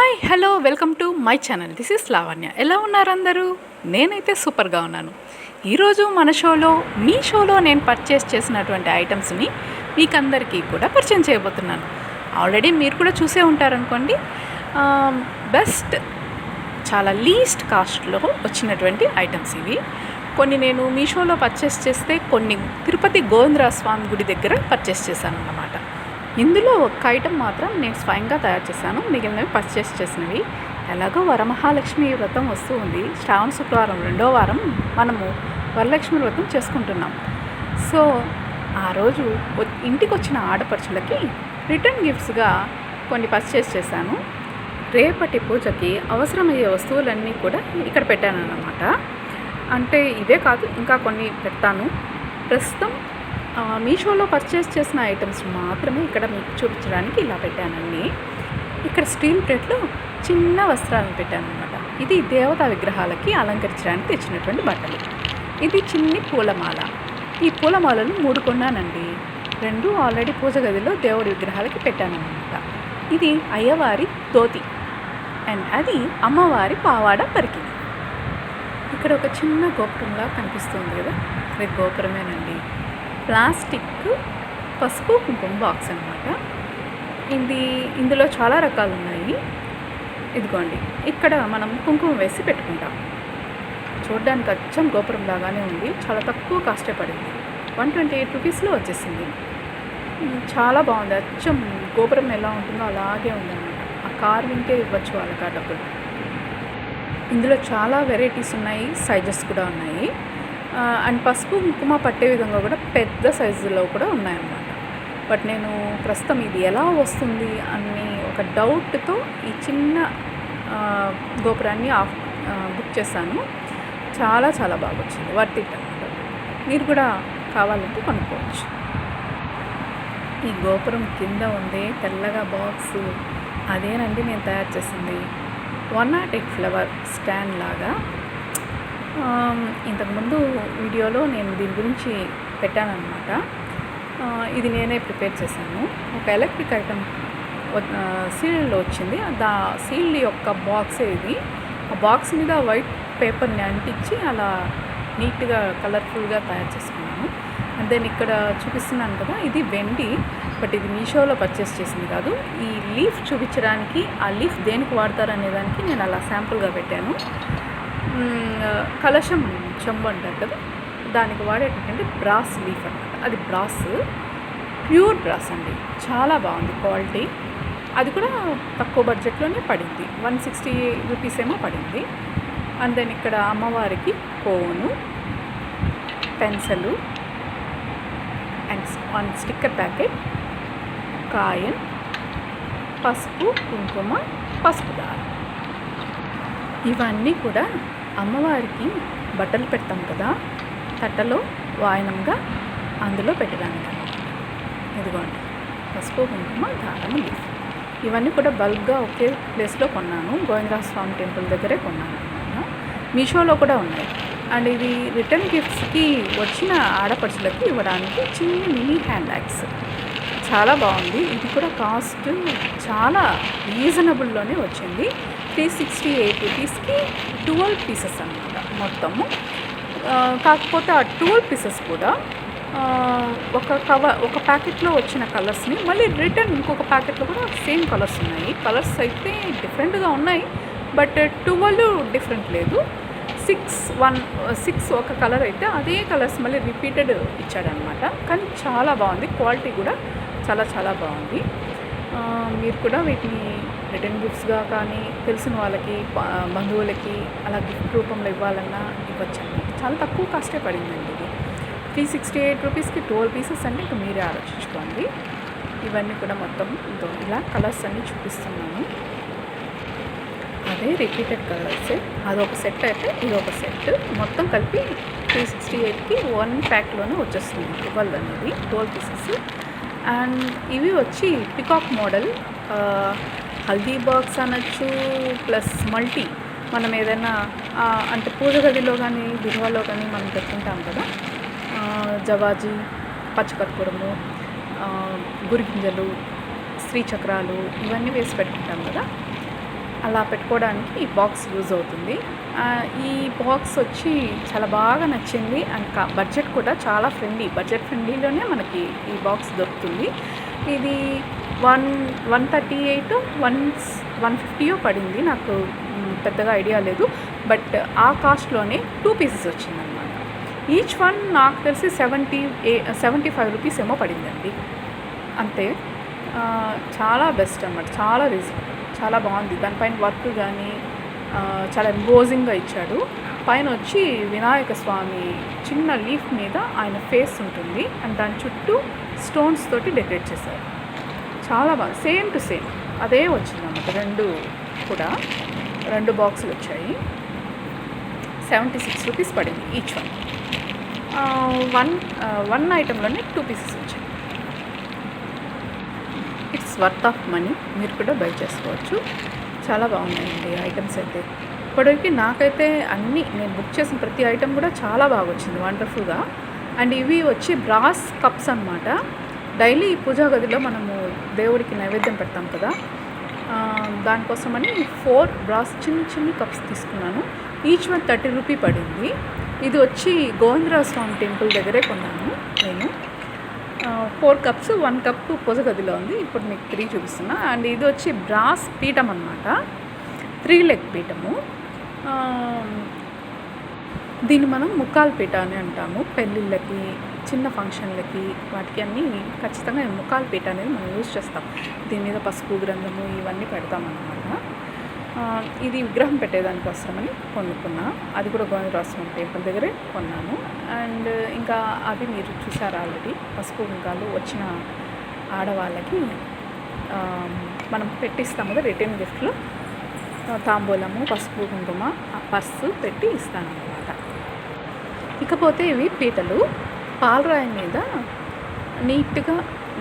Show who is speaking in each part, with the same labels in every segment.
Speaker 1: Hi hello welcome to my channel. This is Lavanya. ఎలా ఉన్నారు అందరూ? నేనైతే సూపర్గా ఉన్నాను. ఈరోజు మన షోలో మీ షోలో నేను పర్చేస్ చేసినటువంటి ఐటమ్స్ని మీకు అందరికీ కూడా పరిచయం చేయబోతున్నాను. ఆల్రెడీ మీరు కూడా చూసే ఉంటారనుకోండి. బెస్ట్ చాలా లీస్ట్ కాస్ట్లో వచ్చినటువంటి ఐటమ్స్ ఇవి. కొన్ని నేను మీ షోలో పర్చేస్ చేస్తే కొన్ని తిరుపతి గోవిందరాజ స్వామి గుడి దగ్గర పర్చేస్ చేశాను అన్నమాట. ఇందులో ఒక ఐటమ్ మాత్రం నేను స్వయంగా తయారు చేశాను. మిగిలినవి పర్చేస్ చేసినవి. ఎలాగో వరమహాలక్ష్మి వ్రతం వస్తూ ఉంది. శ్రావణ శుక్రవారం 2వ వారం మనము వరలక్ష్మి వ్రతం చేసుకుంటున్నాం. సో ఆ రోజు ఇంటికి వచ్చిన ఆడపడుచులకి రిటర్న్ గిఫ్ట్స్గా కొన్ని పర్చేస్ చేశాను. రేపటి పూజకి అవసరమయ్యే వస్తువులన్నీ కూడా ఇక్కడ పెట్టాను అన్నమాట. అంటే ఇవే కాదు, ఇంకా కొన్ని పెడతాను. ప్రస్తుతం మీషోలో పర్చేస్ చేసిన ఐటమ్స్ మాత్రమే ఇక్కడ మీకు చూపించడానికి ఇలా పెట్టానండి. ఇక్కడ స్టీల్ ప్లేట్లో చిన్న వస్త్రాలను పెట్టాను అనమాట. ఇది దేవతా విగ్రహాలకి అలంకరించడానికి తెచ్చినటువంటి బట్టలు. ఇది చిన్ని పూలమాల. ఈ పూలమాలలు 3 కొన్నానండి. 2 ఆల్రెడీ పూజ గదిలో దేవుడి విగ్రహాలకి పెట్టాను అనమాట. ఇది అయ్యవారి ధోతి అండ్ అది అమ్మవారి పావాడ పరికిణి. ఇక్కడ ఒక చిన్న గోపురంలా కనిపిస్తుంది కదా, అది గోపురమేనండి. ప్లాస్టిక్ పసుపు కుంకుమ బాక్స్ అనమాట. ఇందులో చాలా రకాలు ఉన్నాయి. ఇదిగోండి, ఇక్కడ మనం కుంకుమ వేసి పెట్టుకుంటాం. చూడడానికి అచ్చం గోపురం లాగానే ఉంది. చాలా తక్కువ కాస్టే పడింది. 128 రూపీస్లో వచ్చేసింది. చాలా బాగుంది. అచ్చం గోపురం ఎలా ఉంటుందో అలాగే ఉందన్నమాట. ఆ కార్వింగ్కే ఇవ్వచ్చు వాళ్ళకి ఆ డబ్బులు. ఇందులో చాలా వెరైటీస్ ఉన్నాయి, సైజెస్ కూడా ఉన్నాయి. అండ్ పసుపు కుంకుమ పట్టే విధంగా కూడా పెద్ద సైజులో కూడా ఉన్నాయన్నమాట. బట్ నేను ప్రస్తుతం ఇది ఎలా వస్తుంది అని ఒక డౌట్తో ఈ చిన్న గోపురాన్ని బుక్ చేశాను. చాలా చాలా బాగా వచ్చింది, వర్త్ ఇట్ అన్నమాట. మీరు కూడా కావాలంటే కొనుక్కోవచ్చు. ఈ గోపురం కింద ఉంది తెల్లగా బాక్స్, అదేనండి నేను తయారు చేసింది. 108 ఫ్లవర్ స్టాండ్ లాగా. ఇంతకుముందు వీడియోలో నేను దీని గురించి పెట్టానన్నమాట. ఇది నేనే ప్రిపేర్ చేశాను. ఒక ఎలక్ట్రిక్ ఐటమ్ సీల్డ్లో వచ్చింది. సీల్డ్ యొక్క బాక్సే ఇది. ఆ బాక్స్ మీద వైట్ పేపర్ని అంటించి అలా నీట్గా కలర్ఫుల్గా తయారు చేసుకున్నాను. అండ్ దెన్ ఇక్కడ చూపిస్తున్నాను కదా, ఇది వెండి. బట్ ఇది మీషోలో పర్చేస్ చేసింది కాదు. ఈ లీఫ్ చూపించడానికి, ఆ లీఫ్ దేనికి వాడతారనే దానికి నేను అలా శాంపుల్గా పెట్టాను. కలశం చెంబు అంటారు కదా, దానికి వాడేటంటే బ్రాస్ లీఫ్ అన్నమాట. అది బ్రాస్, ప్యూర్ బ్రాస్ అండి. చాలా బాగుంది క్వాలిటీ. అది కూడా తక్కువ బడ్జెట్లోనే పడింది. 160 రూపీస్ ఏమో పడింది. అండ్ దెన్ ఇక్కడ అమ్మవారికి కోను, పెన్సిల్ అండ్ 1 స్టిక్కర్ ప్యాకెట్, కాయన్, పసుపు కుంకుమ, పసుపు దారం. ఇవన్నీ కూడా అమ్మవారికి బట్టలు పెడతాం కదా, తట్టలో వాయనంగా అందులో పెట్టడానికి. ఇదిగోండి, పసుపు కుంకుమ, దారం, లీఫ్. ఇవన్నీ కూడా బల్క్గా ఒకే ప్లేస్లో కొన్నాను. గోవిందరాజ స్వామి టెంపుల్ దగ్గరే కొన్నాను అనమాట. మీషోలో కూడా ఉన్నాయి. అండ్ ఇది రిటర్న్ గిఫ్ట్స్కి వచ్చిన ఆడపడుచులకి ఇవ్వడానికి చిన్న మినీ హ్యాండ్ బ్యాగ్స్. చాలా బాగుంది. ఇది కూడా కాస్ట్ చాలా రీజనబుల్లోనే వచ్చింది. 368 రూపీస్కి 12 పీసెస్ అన్నమాట మొత్తము. కాకపోతే ఆ 12 పీసెస్ కూడా ఒక ప్యాకెట్లో వచ్చిన కలర్స్ని మళ్ళీ రిటర్న్ ఇంకొక ప్యాకెట్లో కూడా సేమ్ కలర్స్ ఉన్నాయి. కలర్స్ అయితే డిఫరెంట్గా ఉన్నాయి, బట్ 12 డిఫరెంట్ లేదు. 6 ఒక కలర్ అయితే అదే కలర్స్ మళ్ళీ రిపీటెడ్ ఇచ్చాడనమాట. కానీ చాలా బాగుంది. క్వాలిటీ కూడా చాలా చాలా బాగుంది. మీరు కూడా వీటిని రిటర్న్ గిఫ్ట్స్గా కానీ తెలిసిన వాళ్ళకి, బంధువులకి అలా గిఫ్ట్ రూపంలో ఇవ్వాలన్నా ఇవ్వచ్చండి. చాలా తక్కువ కాస్టే పడిందండి ఇది. 368 రూపీస్కి 12 పీసెస్ అంటే ఇక మీరే ఆలోచించుకోండి. ఇవన్నీ కూడా మొత్తం ఇలా కలర్స్ అన్నీ చూపిస్తున్నాను. అదే రిపీటెడ్ కలర్సే. అదొక సెట్ అయితే ఇదొక సెట్. మొత్తం కలిపి 368కి 1 ప్యాక్లోనే వచ్చేస్తుంది. 12 అనేది 12 పీసెస్. అండ్ ఇవి వచ్చి పికాక్ మోడల్, హల్దీ బాక్స్ అనొచ్చు, ప్లస్ మల్టీ. మనం ఏదైనా అంటే పూజ గదిలో కానీ బిరువాలో కానీ మనం పెట్టుకుంటాం కదా, జవాజీ, పచ్చకర్పూరము, గురిగింజలు, శ్రీచక్రాలు ఇవన్నీ వేసి పెట్టుకుంటాం కదా. అలా పెట్టుకోవడానికి ఈ బాక్స్ యూజ్ అవుతుంది. ఈ బాక్స్ వచ్చి చాలా బాగా నచ్చింది. అండ్ బడ్జెట్ కూడా చాలా బడ్జెట్ ఫ్రెండ్లీలోనే మనకి ఈ బాక్స్ దొరుకుతుంది. ఇది 138 150 పడింది. నాకు పెద్దగా ఐడియా లేదు. బట్ ఆ కాస్ట్లోనే 2 పీసెస్ వచ్చిందనమాట. ఈచ్ వన్ నాకు తెలిసి 75 రూపీస్ ఏమో పడిందండి, అంతే. చాలా బెస్ట్ అన్నమాట, చాలా రీజనబుల్, చాలా బాగుంది. దానిపైన వర్క్ కానీ చాలా ఎంబోజింగ్గా ఇచ్చాడు. పైన వచ్చి వినాయక స్వామి చిన్న లీఫ్ మీద ఆయన ఫేస్ ఉంటుంది అండ్ దాని చుట్టూ స్టోన్స్ తోటి డెకరేట్ చేశారు. చాలా బాగా సేమ్ టు సేమ్ అదే వచ్చిందన్నమాట. కూడా 2 బాక్సులు వచ్చాయి. 76 రూపీస్ పడింది ఈచ్ వన్. వన్ ఐటెంలోనే 2 పీసెస్ వచ్చాయి. ఇట్స్ వర్త్ ఆఫ్ మనీ, మీరు కూడా బై చేసుకోవచ్చు. చాలా బాగున్నాయండి ఐటమ్స్ అయితే. ఇప్పటివరకు నాకైతే అన్నీ నేను బుక్ చేసిన ప్రతి ఐటెం కూడా చాలా బాగా వచ్చింది, వండర్ఫుల్గా. అండ్ ఇవి వచ్చి బ్రాస్ కప్స్ అన్నమాట. డైలీ పూజా గదిలో మనము దేవుడికి నైవేద్యం పెడతాం కదా, దానికోసమని 4 బ్రాస్ చిన్న కప్స్ తీసుకున్నాను. ఈచ్ వన్ 30 రూపీ పడింది. ఇది వచ్చి గోవిందరాజ స్వామి టెంపుల్ దగ్గరే కొన్నాను నేను. 4 కప్స్, 1 కప్ పూజ గదిలో ఉంది. ఇప్పుడు మీకు 3 చూపిస్తున్నా. అండ్ ఇది వచ్చి బ్రాస్ పీఠం అన్నమాట, 3 లెగ్ పీఠము. దీన్ని మనం ముక్కాల పీఠ అని అంటాము. పెళ్ళిళ్ళకి, చిన్న ఫంక్షన్లకి, వాటికి అన్నీ ఖచ్చితంగా ముక్కాల పీఠ అనేది మనం యూజ్ చేస్తాం. దీని మీద పసుపు, గ్రంథము ఇవన్నీ పెడతామన్నమాట. ఇది విగ్రహం పెట్టేదానికోసమని కొనుక్కున్నా. అది కూడా గోవిందరాజ స్వామి టెంపుల్ దగ్గరే కొన్నాను. అండ్ ఇంకా అవి మీరు చూసారు ఆల్రెడీ, పసుపు కుంకాలు వచ్చిన ఆడవాళ్ళకి మనం పెట్టిస్తాం కదా రిటర్న్ గిఫ్ట్లో, తాంబూలము, పసుపు కుంకుమ, పర్సు పెట్టి ఇస్తానన్నమాట. ఇకపోతే ఇవి పీటలు పాలరాయి మీద నీట్గా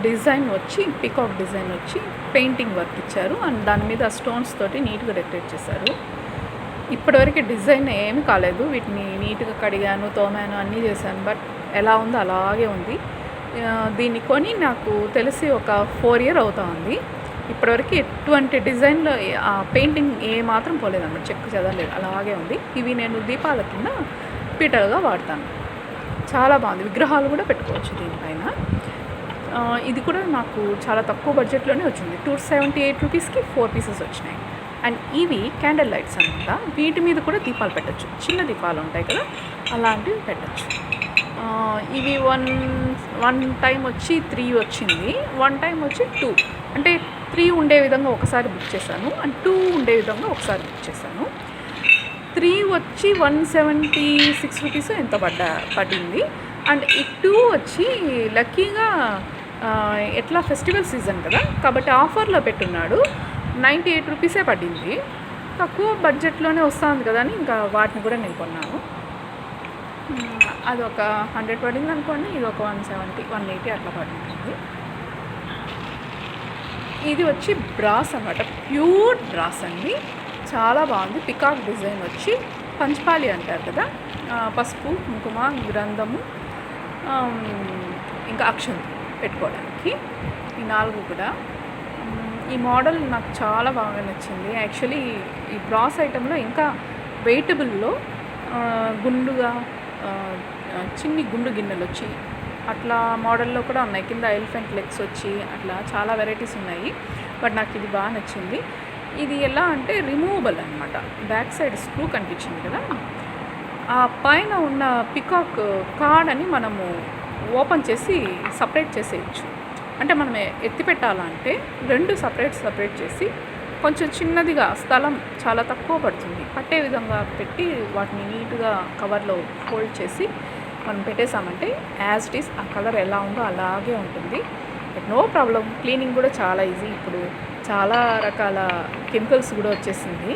Speaker 1: డిజైన్ వచ్చి, పికాక్ డిజైన్ వచ్చి పెయింటింగ్ వర్క్ ఇచ్చారు. అండ్ దాని మీద స్టోన్స్ తోటి నీట్గా డెకరేట్ చేశారు. ఇప్పటివరకు డిజైన్ ఏమి కాలేదు. వీటిని నీట్గా కడిగాను, తోమాను, అన్నీ చేశాను. బట్ ఎలా ఉందో అలాగే ఉంది. దీన్ని కొని నాకు తెలిసి ఒక 4 years అవుతా ఉంది. ఇప్పటివరకు ఎటువంటి డిజైన్లో పెయింటింగ్ ఏ మాత్రం పోలేదన్నమాట, చెక్కు చదవలేదు, అలాగే ఉంది. ఇవి నేను దీపాల కింద పీటలుగా వాడతాను. చాలా బాగుంది. విగ్రహాలు కూడా పెట్టుకోవచ్చు దీనిపైన. ఇది కూడా నాకు చాలా తక్కువ బడ్జెట్లోనే వచ్చింది. 278 రూపీస్కి 4 పీసెస్ వచ్చినాయి. అండ్ ఇవి క్యాండిల్ లైట్స్ అనమాట. వీటి మీద కూడా దీపాలు పెట్టచ్చు, చిన్న దీపాలు ఉంటాయి కదా, అలాంటివి పెట్టచ్చు. ఇవి వన్ టైం వచ్చి 3 వచ్చింది, 1 టైం వచ్చి 2. అంటే 3 ఉండే విధంగా ఒకసారి బుక్ చేశాను అండ్ 2 ఉండే విధంగా ఒకసారి బుక్ చేశాను. 3 వచ్చి 176 రూపీస్ ఎంత పడింది. అండ్ ఈ 2 వచ్చి లక్కీగా ఎట్లా ఫెస్టివల్ సీజన్ కదా కాబట్టి ఆఫర్లో పెట్టున్నాడు, 98 రూపీసే పడింది. తక్కువ బడ్జెట్లోనే వస్తుంది కదా అని ఇంకా వాటిని కూడా నేను కొన్నాను. అది ఒక 100 పడింది అనుకోండి, ఇది ఒక 170 180 అట్లా పడుతుంది. ఇది వచ్చి బ్రాస్ అన్నమాట, ప్యూర్ బ్రాస్ అండి. చాలా బాగుంది. పికాక్ డిజైన్ వచ్చి పంచపాలి అంటారు కదా, పసుపు, కుంకుమ, గ్రంథము, ఇంకా అక్షంత పెట్టుకోవడానికి. ఈ 4 కూడా. ఈ మోడల్ నాకు చాలా బాగా నచ్చింది. యాక్చువల్లీ ఈ బ్రాస్ ఐటెంలో ఇంకా వెయిటబుల్లో గుండుగా చిన్ని గుండు గిన్నెలు వచ్చి అట్లా మోడల్లో కూడా ఉన్నాయి. కింద ఎలిఫెంట్ లెగ్స్ వచ్చి అట్లా చాలా వెరైటీస్ ఉన్నాయి. బట్ నాకు ఇది బాగా నచ్చింది. ఇది ఎలా అంటే రిమూవబుల్ అనమాట. బ్యాక్ సైడ్ స్క్రూ కనిపించింది కదా, ఆ పైన ఉన్న పికాక్ కార్డ్ అని మనము ఓపెన్ చేసి సపరేట్ చేసేయచ్చు. అంటే మనం ఎత్తి పెట్టాలంటే 2 సపరేట్ చేసి కొంచెం చిన్నదిగా, స్థలం చాలా తక్కువ పడుతుంది, పట్టే విధంగా పెట్టి వాటిని నీట్గా కవర్లో ఫోల్డ్ చేసి మనం పెట్టేసామంటే యాజ్ ఇట్ ఈస్ ఆ కలర్ ఎలా ఉందో అలాగే ఉంటుంది. No problem. క్లీనింగ్ కూడా చాలా ఈజీ. ఇప్పుడు చాలా రకాల కెమికల్స్ కూడా వచ్చేసింది,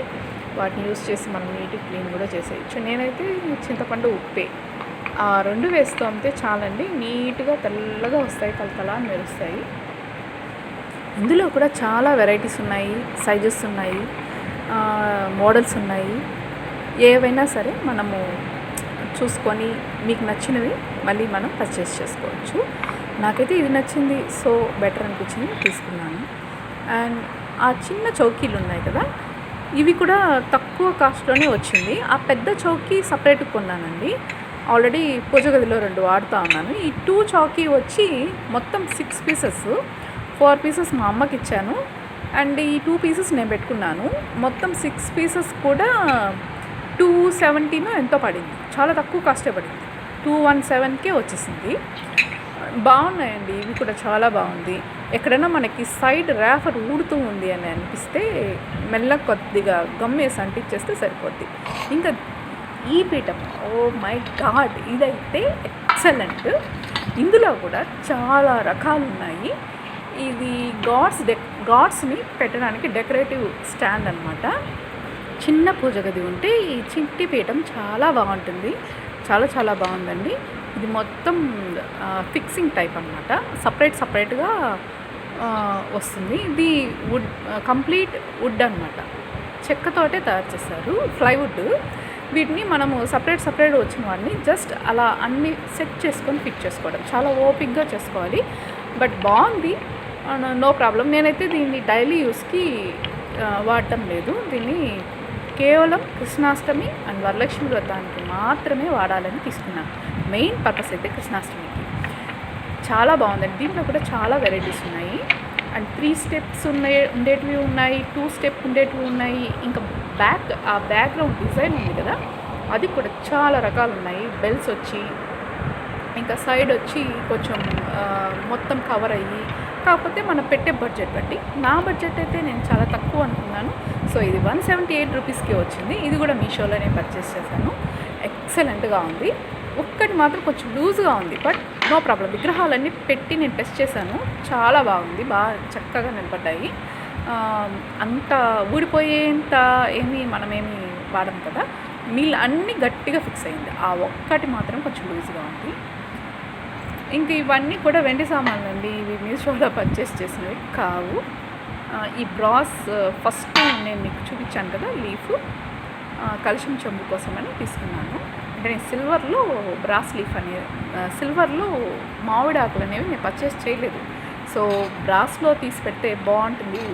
Speaker 1: వాటిని యూస్ చేసి మనం నీట్గా క్లీన్ కూడా చేసేయచ్చు. నేనైతే చింతపండు, ఉప్పే ఆ 2 వేస్తూ అమ్మితే చాలండి, నీట్గా తెల్లగా వస్తాయి, కలకలా మెరుస్తాయి. ఇందులో కూడా చాలా వెరైటీస్ ఉన్నాయి, సైజెస్ ఉన్నాయి, మోడల్స్ ఉన్నాయి. ఏవైనా సరే మనము చూసుకొని మీకు నచ్చినవి మళ్ళీ మనం పర్చేస్ చేసుకోవచ్చు. నాకైతే ఇది నచ్చింది, సో బెటర్ అనిపించింది, తీసుకున్నాను. అండ్ ఆ చిన్న చౌకీలు ఉన్నాయి కదా, ఇవి కూడా తక్కువ కాస్ట్‌లోనే వచ్చింది. ఆ పెద్ద చౌకీ సెపరేట్‌గా కొన్నానండి. ఆల్రెడీ పూజ గదిలో 2 వాడుతా ఉన్నాను. ఈ 2 చౌకీ వచ్చి మొత్తం 6 పీసెస్. 4 పీసెస్ మా అమ్మకిచ్చాను. అండ్ ఈ 2 పీసెస్ నేను పెట్టుకున్నాను. మొత్తం 6 పీసెస్ కూడా 270నో ఎంతో పడింది. చాలా తక్కువ కాస్టే పడింది. 217కే వచ్చేసింది. బాగున్నాయండి. ఇవి కూడా చాలా బాగుంది. ఎక్కడైనా మనకి సైడ్ ర్యాఫర్ ఊడుతూ ఉంది అని అనిపిస్తే మెల్లగా కొద్దిగా గమ్ వేసి అంటించేస్తే సరిపోద్ది. ఇంకా ఈ పీఠం, ఓ మై గాడ్, ఇదైతే ఎక్సలెంట్. ఇందులో కూడా చాలా రకాలు ఉన్నాయి. ఇది గాడ్స్ని పెట్టడానికి డెకరేటివ్ స్టాండ్ అనమాట. చిన్న పూజ గది ఉంటే ఈ చిట్టి పీఠం చాలా బాగుంటుంది. చాలా చాలా బాగుందండి. ఇది మొత్తం ఫిక్సింగ్ టైప్ అనమాట. సపరేట్గా వస్తుంది. ఇది వుడ్, కంప్లీట్ వుడ్ అనమాట. చెక్కతోటే తయారు చేస్తారు, ప్లైవుడ్. వీటిని మనము సపరేట్ వచ్చిన వాడిని జస్ట్ అలా అన్ని సెట్ చేసుకొని ఫిట్ చేసుకోవడం, చాలా ఓపిక్గా చేసుకోవాలి. బట్ బాగుంది, నో ప్రాబ్లం. నేనైతే దీన్ని డైలీ యూస్కి వాడటం లేదు. దీన్ని కేవలం కృష్ణాష్టమి అండ్ వరలక్ష్మి వ్రతానికి మాత్రమే వాడాలని తీసుకున్నాను. మెయిన్ పర్పస్ అయితే కృష్ణాష్టమికి. చాలా బాగుందండి. దీంట్లో కూడా చాలా వెరైటీస్ ఉన్నాయి. అండ్ 3 స్టెప్స్ ఉండేటివి ఉన్నాయి, 2 స్టెప్ ఉండేటివి ఉన్నాయి. ఇంకా ఆ బ్యాక్గ్రౌండ్ డిజైన్ ఉంది కదా, అది కూడా చాలా రకాలు ఉన్నాయి. బెల్స్ వచ్చి, ఇంకా సైడ్ వచ్చి కొంచెం మొత్తం కవర్ అయ్యి, కాకపోతే మనం పెట్టే బడ్జెట్ బట్టి. నా బడ్జెట్ అయితే నేను చాలా తక్కువ అనుకున్నాను. సో ఇది 178 రూపీస్కి వచ్చింది. ఇది కూడా మీషోలోనే పర్చేస్ చేశాను. ఎక్సలెంట్గా ఉంది. ఒక్కటి మాత్రం కొంచెం లూజ్గా ఉంది, బట్ నో ప్రాబ్లం. విగ్రహాలన్నీ పెట్టి నేను టెస్ట్ చేశాను, చాలా బాగుంది. బాగా చక్కగా నిలబడ్డాయి. అంత ఊడిపోయేంత మనమేమి వాడము కదా, నీళ్ళు అన్నీ గట్టిగా ఫిక్స్ అయింది. ఆ ఒక్కటి మాత్రం కొంచెం లూజ్గా ఉంది. ఇంక ఇవన్నీ కూడా వెండి సామాన్లు అండి. ఇవి మీషోలో పర్చేస్ చేసినవి కావు. ఈ బ్రాస్ ఫస్ట్ నేను మీకు చూపించాను కదా, లీఫ్ కలశం చెంబు కోసమని తీసుకున్నాను. అంటే నేను సిల్వర్లో బ్రాస్ లీఫ్ సిల్వర్లో మామిడి ఆకులు అనేవి నేను పర్చేస్ చేయలేదు. సో బ్రాస్లో తీసి పెడితే బాగుంటుంది.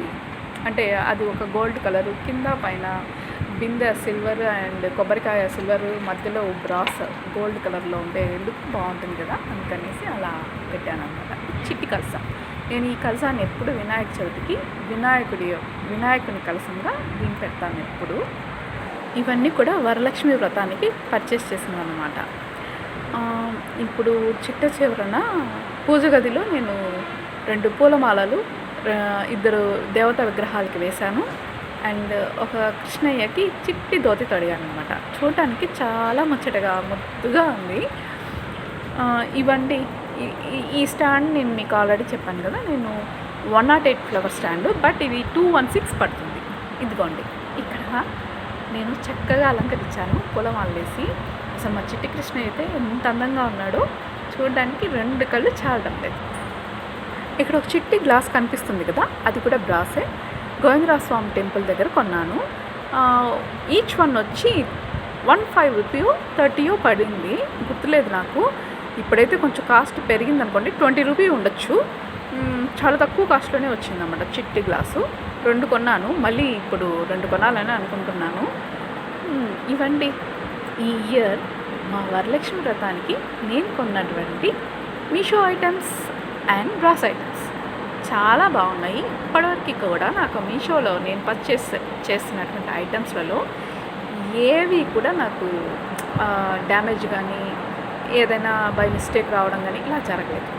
Speaker 1: అంటే అది ఒక గోల్డ్ కలరు, కింద పైన బిందె సిల్వర్ అండ్ కొబ్బరికాయ సిల్వర్, మధ్యలో బ్రాస్ గోల్డ్ కలర్లో ఉండే లుక్ బాగుంటుంది కదా, అందుకనేసి అలా పెట్టాను అనమాట. చిట్టి కలసం. నేను ఈ కలసాన్ని ఎప్పుడు వినాయక చవితికి వినాయకుని కలసంగా దీన్ని పెడతాను ఎప్పుడు. ఇవన్నీ కూడా వరలక్ష్మి వ్రతానికి పర్చేస్ చేసినవి అనమాట. ఇప్పుడు చిట్ట చివరన పూజ గదిలో నేను 2 పూలమాలలు 2 దేవతా విగ్రహాలకి వేశాను. అండ్ ఒక కృష్ణయ్యకి చిట్టి ధోతి తొడిగాను అనమాట. చూడటానికి చాలా ముద్దుగా ఉంది. ఇవండి. ఈ స్టాండ్ నేను మీకు ఆల్రెడీ చెప్పాను కదా, నేను 108 ఫ్లవర్ స్టాండ్, బట్ ఇది 216 పడుతుంది. ఇదిగోండి, ఇక్కడ నేను చక్కగా అలంకరించాను పూలమాలలు వేసి. అసలు మా చిట్టి కృష్ణ అయితే ఎంత అందంగా ఉన్నాడో, చూడడానికి 2 కళ్ళు చాలడం లేదు. ఇక్కడ ఒక చిట్టి గ్లాస్ కనిపిస్తుంది కదా, అది కూడా బ్రాసే. గోవిందరాజ స్వామి టెంపుల్ దగ్గర కొన్నాను. ఈచ్ వన్ వచ్చి 15 రూపీయో 30యో పడింది, గుర్తులేదు నాకు. ఇప్పుడైతే కొంచెం కాస్ట్ పెరిగింది అనుకోండి, 20 రూపీ ఉండొచ్చు. చాలా తక్కువ కాస్ట్లోనే వచ్చిందన్నమాట చిట్టి గ్లాసు. 2 కొన్నాను, మళ్ళీ ఇప్పుడు 2 కొనాలని అనుకుంటున్నాను. ఇవండి ఈ ఇయర్ మా వరలక్ష్మి వ్రతానికి నేను కొన్నటువంటి Meesho items and brass items. చాలా బాగున్నాయి. ఇప్పటివరకు కూడా నాకు మీషోలో నేను పర్చేస్ చేసినటువంటి ఐటమ్స్లలో ఏవి కూడా నాకు డ్యామేజ్ కానీ, ఏదైనా బై మిస్టేక్ రావడం కానీ ఇలా జరగలేదు.